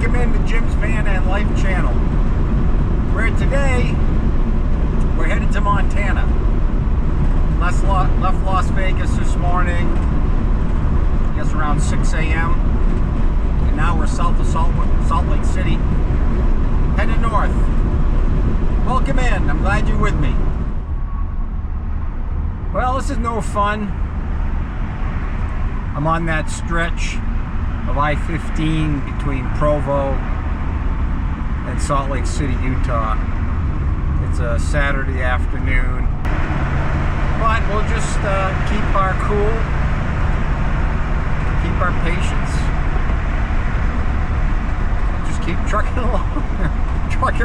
Welcome into Jim's Van and Life channel, where today we're headed to Montana. Left Las Vegas this morning, I guess around 6 a.m. And now we're south of Salt Lake City, headed north. Welcome in, I'm glad you're with me. Well, this is no fun. I'm on that stretch of I-15 between Provo and Salt Lake City, Utah. It's a Saturday afternoon, but we'll just keep our cool, keep our patience, just keep trucking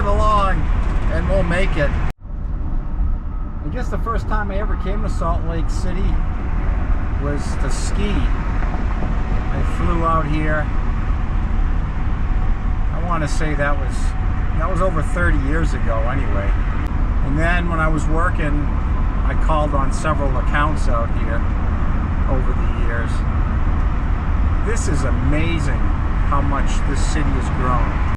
along, and we'll make it. I guess the first time I ever came to Salt Lake City was to ski. I flew out here. I want to say that was over 30 years ago anyway. And then when I was working, I called on several accounts out here over the years. This is amazing how much this city has grown.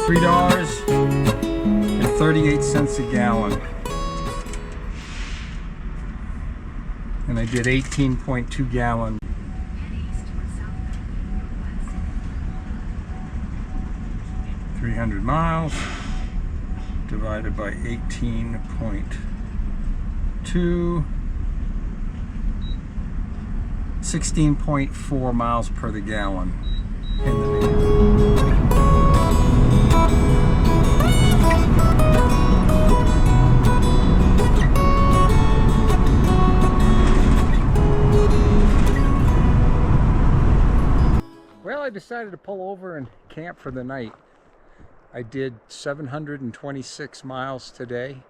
$3.38 a gallon, and I did 18.2 gallons. 300 miles divided by 18.2, 16.4 miles per the gallon in the van. Well, I decided to pull over and camp for the night. I did 726 miles today,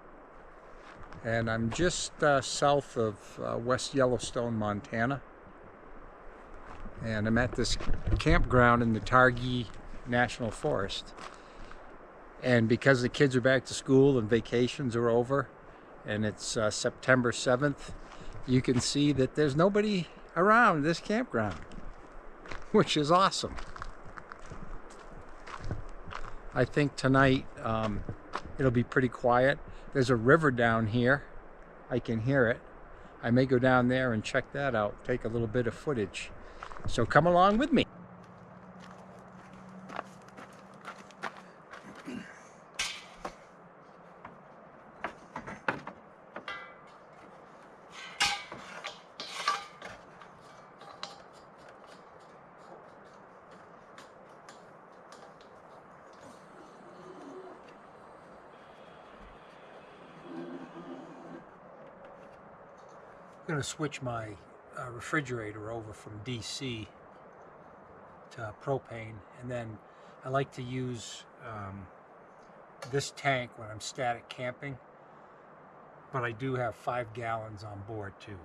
and I'm just south of West Yellowstone, Montana. And I'm at this campground in the Targhee National Forest. And because the kids are back to school and vacations are over, and it's September 7th, you can see that there's nobody around this campground, which is awesome. I think tonight it'll be pretty quiet. There's a river down here. I can hear it. I may go down there and check that out, take a little bit of footage. So come along with me. I'm going to switch my refrigerator over from DC to propane, and then I like to use this tank when I'm static camping, but I do have 5 gallons on board too.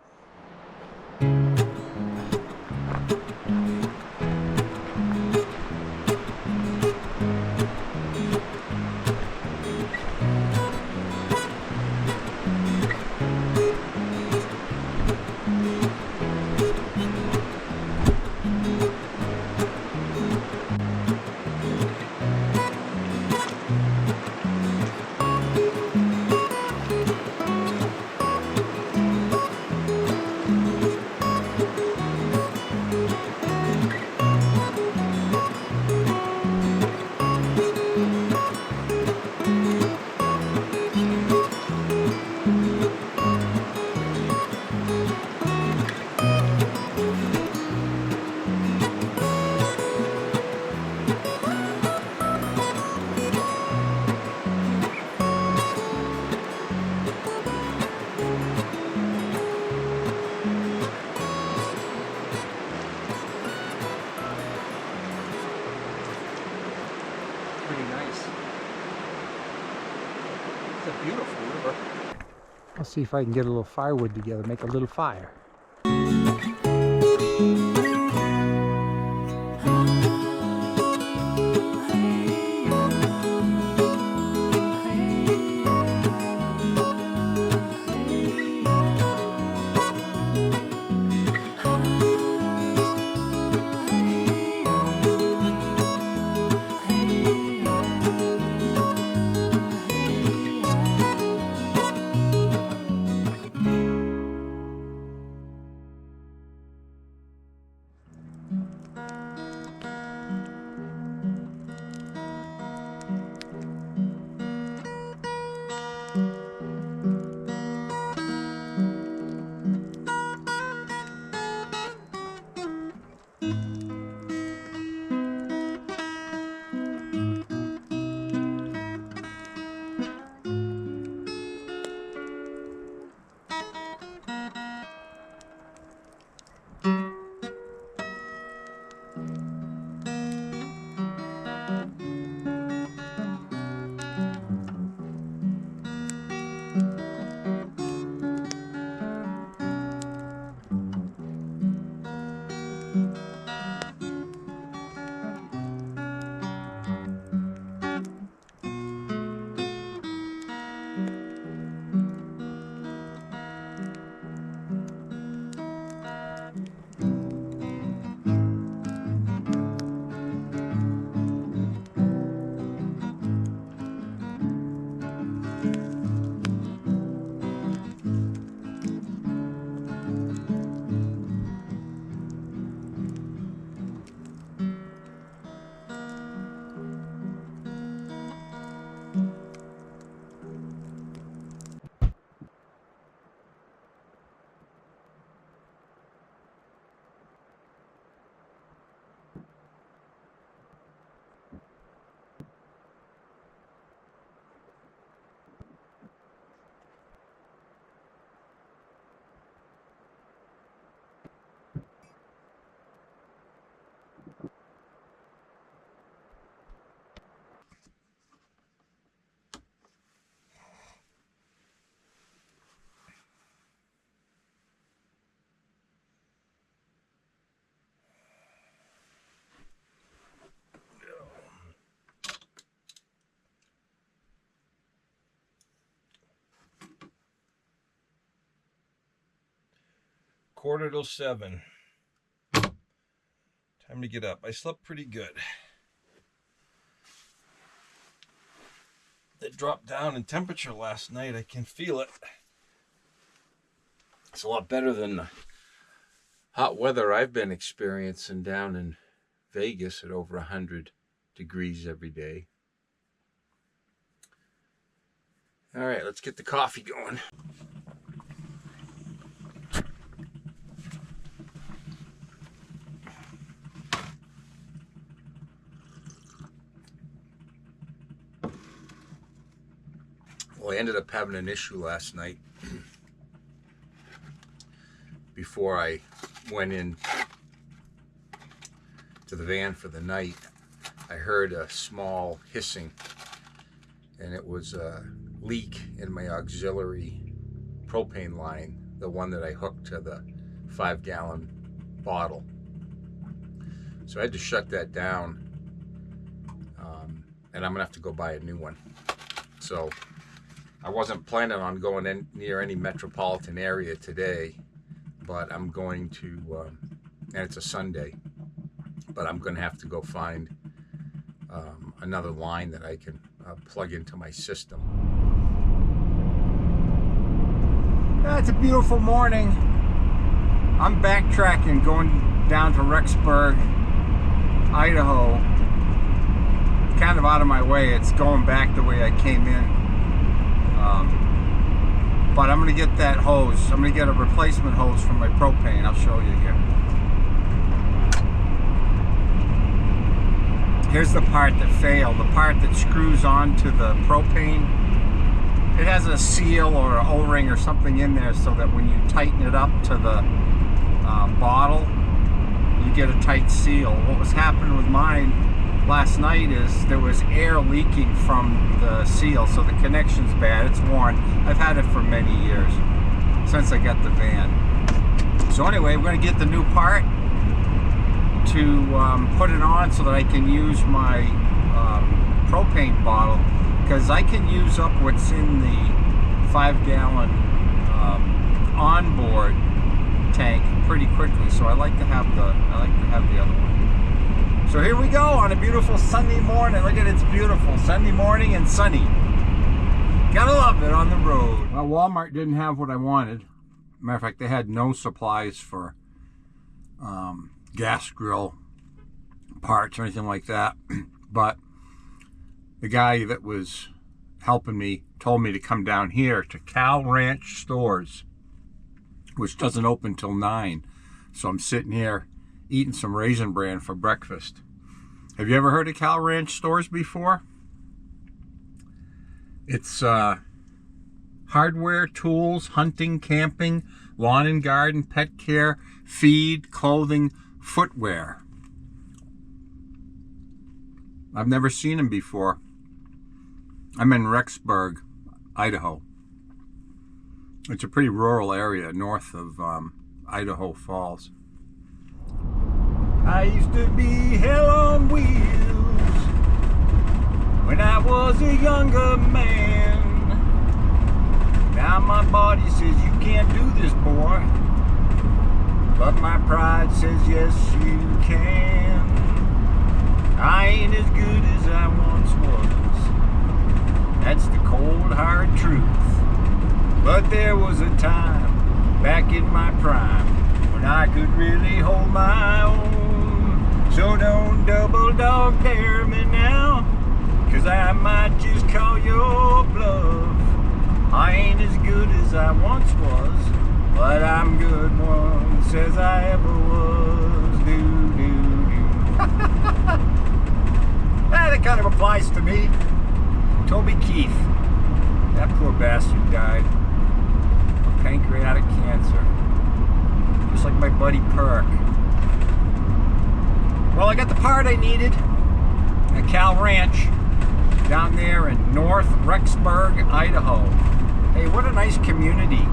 It's a beautiful river. I'll see if I can get a little firewood together, make a little fire. Quarter till 7. Time to get up. I slept pretty good. It dropped down in temperature last night. I can feel it. It's a lot better than the hot weather I've been experiencing down in Vegas at over 100 degrees every day. All right, let's get the coffee going. Well, I ended up having an issue last night. Before I went in to the van for the night, I heard a small hissing, and it was a leak in my auxiliary propane line, the one that I hooked to the 5-gallon bottle. So I had to shut that down, and I'm gonna have to go buy a new one. So I wasn't planning on going in near any metropolitan area today, but I'm going to, and it's a Sunday, but I'm going to have to go find another line that I can plug into my system. It's a beautiful morning. I'm backtracking, going down to Rexburg, Idaho. Kind of out of my way. It's going back the way I came in. But I'm going to get that hose. I'm going to get a replacement hose from my propane. I'll show you here. Here's the part that failed. The part that screws onto the propane. It has a seal or an O-ring or something in there so that when you tighten it up to the bottle, you get a tight seal. What was happening with mine last night is there was air leaking from the seal, so the connection's bad. It's worn. I've had it for many years, since I got the van. So anyway, we're going to get the new part to put it on so that I can use my propane bottle, because I can use up what's in the 5-gallon onboard tank pretty quickly. So I like to have the other one. So here we go on a beautiful Sunday morning. Look at it, it's beautiful Sunday morning and sunny. Gotta love it on the road. Well, Walmart didn't have what I wanted. Matter of fact, they had no supplies for gas grill parts or anything like that. But the guy that was helping me told me to come down here to Cal Ranch Stores, which doesn't open till 9. So I'm sitting here eating some Raisin Bran for breakfast. Have you ever heard of Cal Ranch Stores before? It's hardware, tools, hunting, camping, lawn and garden, pet care, feed, clothing, footwear. I've never seen them before. I'm in Rexburg, Idaho. It's a pretty rural area north of Idaho Falls. I used to be hell on wheels when I was a younger man. Now my body says you can't do this, boy, but my pride says yes you can. I ain't as good as I once was. That's the cold hard truth. But there was a time back in my prime when I could really hold my own. So don't double dog dare me now, 'cause I might just call your bluff. I ain't as good as I once was, but I'm good once as I ever was. Do, do, do. That kind of applies to me. Toby Keith. That poor bastard died of pancreatic cancer. Just like my buddy Perk. Well, I got the part I needed at Cal Ranch down there in North Rexburg, Idaho. Hey, what a nice community.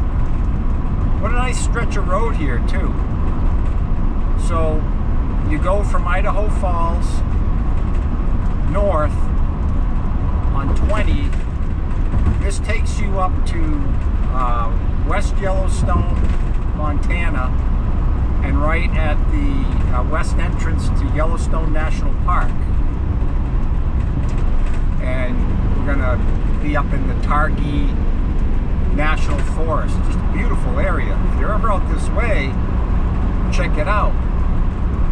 What a nice stretch of road here, too. So, you go from Idaho Falls north on 20. This takes you up to West Yellowstone, Montana, and right at the west entrance to Yellowstone National Park. And we're gonna be up in the Targhee National Forest. Just a beautiful area. If you're ever out this way, check it out.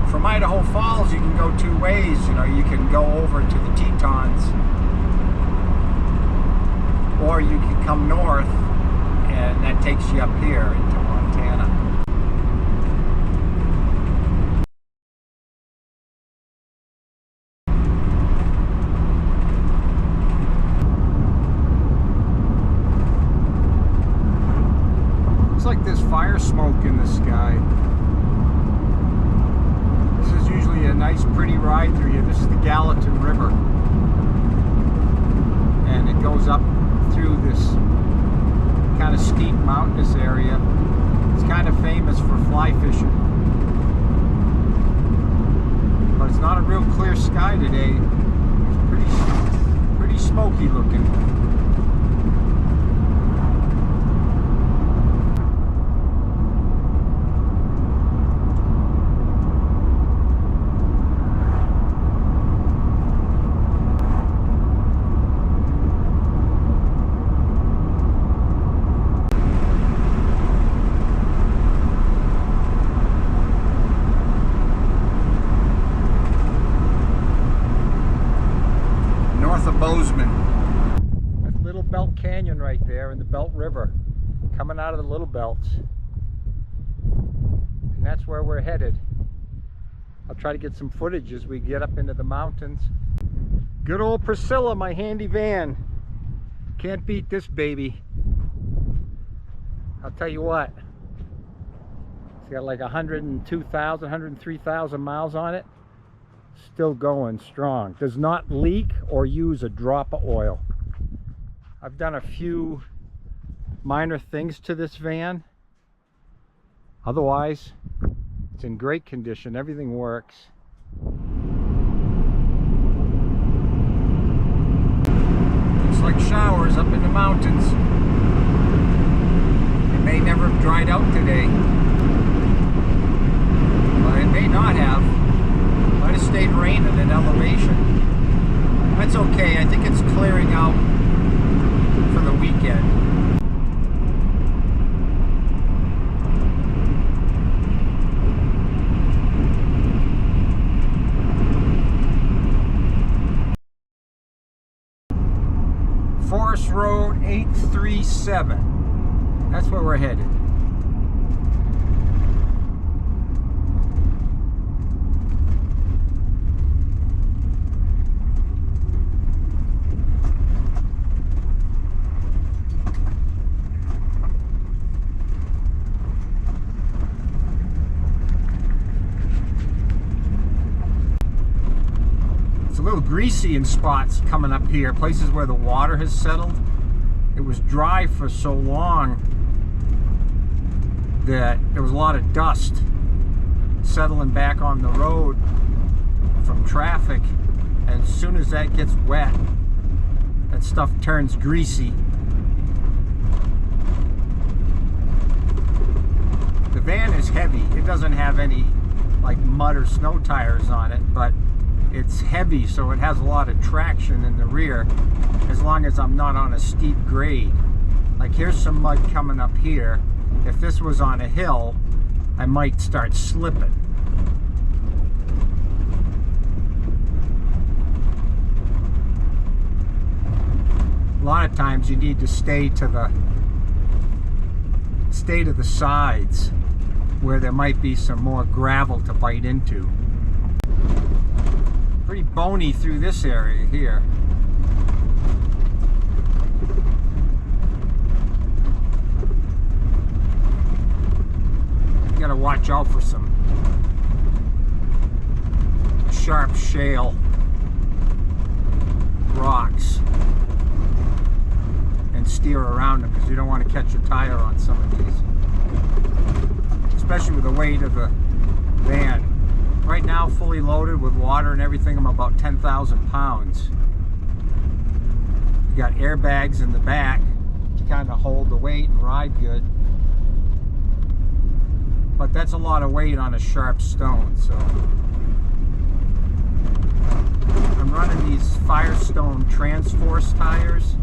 From Idaho Falls, you can go two ways. You know, you can go over to the Tetons, or you can come north, and that takes you up here into Montana. Looks like there's fire smoke in the sky. This is usually a nice, pretty ride through here. This is the Gallatin River, and it goes up through this kind of steep mountainous area. It's kind of famous for fly fishing, but it's not a real clear sky today. It's pretty smoky looking. That's Little Belt Canyon right there in the Belt River, coming out of the Little Belts. And that's where we're headed. I'll try to get some footage as we get up into the mountains. Good old Priscilla, my handy van. Can't beat this baby. I'll tell you what. It's got like 102,000, 103,000 miles on it. Still going strong. Does not leak or use a drop of oil. I've done a few minor things to this van. Otherwise, it's in great condition. Everything works. Looks like showers up in the mountains. It may never have dried out today, but it may not have. Might have stayed raining at elevation. That's okay. I think it's clearing out for the weekend. Forest Road 837. That's where we're headed. It's a little greasy in spots coming up here, places where the water has settled. It was dry for so long that there was a lot of dust settling back on the road from traffic, and as soon as that gets wet, that stuff turns greasy. The van is heavy. It doesn't have any like mud or snow tires on it, but it's heavy, so it has a lot of traction in the rear as long as I'm not on a steep grade. Like here's some mud coming up here. If this was on a hill, I might start slipping. A lot of times you need to stay to the sides where there might be some more gravel to bite into. Pretty bony through this area here. You gotta watch out for some sharp shale rocks and steer around them, because you don't want to catch a tire on some of these, especially with the weight of the van. Right now, fully loaded with water and everything, I'm about 10,000 pounds. You got airbags in the back to kind of hold the weight and ride good. But that's a lot of weight on a sharp stone, so. I'm running these Firestone Transforce tires.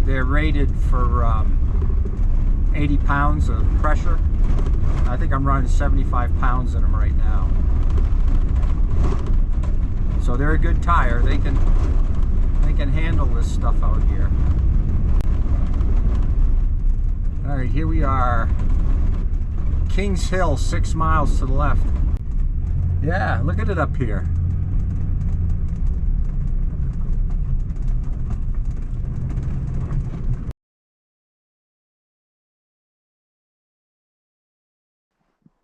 They're rated for 80 pounds of pressure. I think I'm running 75 pounds in them right now. So they're a good tire. They can handle this stuff out here. All right, here we are. Kings Hill, 6 miles to the left. Yeah, look at it up here.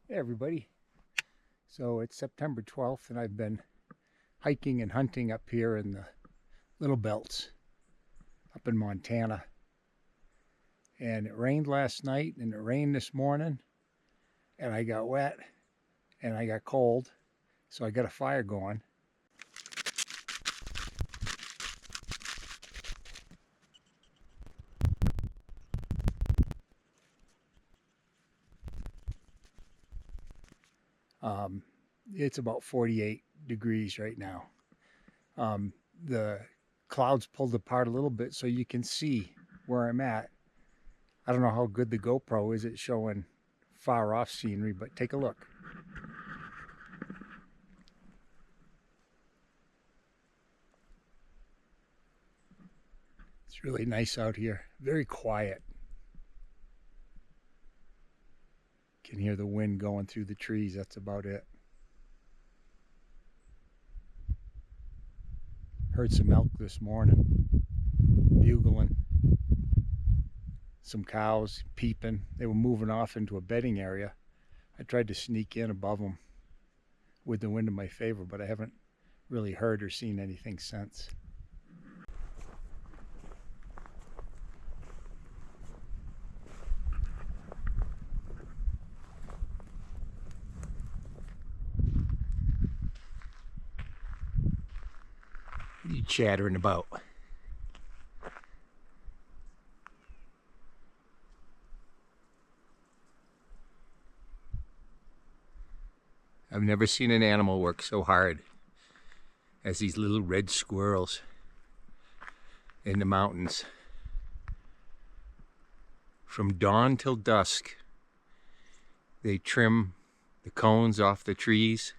Hey everybody, so it's September 12th and I've been hiking and hunting up here in the Little Belts up in Montana, and it rained last night and it rained this morning, and I got wet and I got cold, so I got a fire going. It's about 48 degrees right now. The clouds pulled apart a little bit so you can see where I'm at. I don't know how good the GoPro is at showing far off scenery, but take a look. It's really nice out here, very quiet. Can hear the wind going through the trees, that's about it. Heard some elk this morning, bugling. Some cows peeping. They were moving off into a bedding area. I tried to sneak in above them. with the wind in my favor, but I haven't really heard or seen anything since. What are you chattering about? I've never seen an animal work so hard as these little red squirrels in the mountains. From dawn till dusk, they trim the cones off the trees,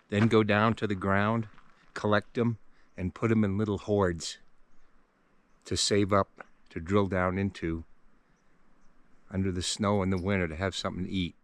then go down to the ground, collect them, and put them in little hordes to save up, to drill down into under the snow in the winter to have something to eat.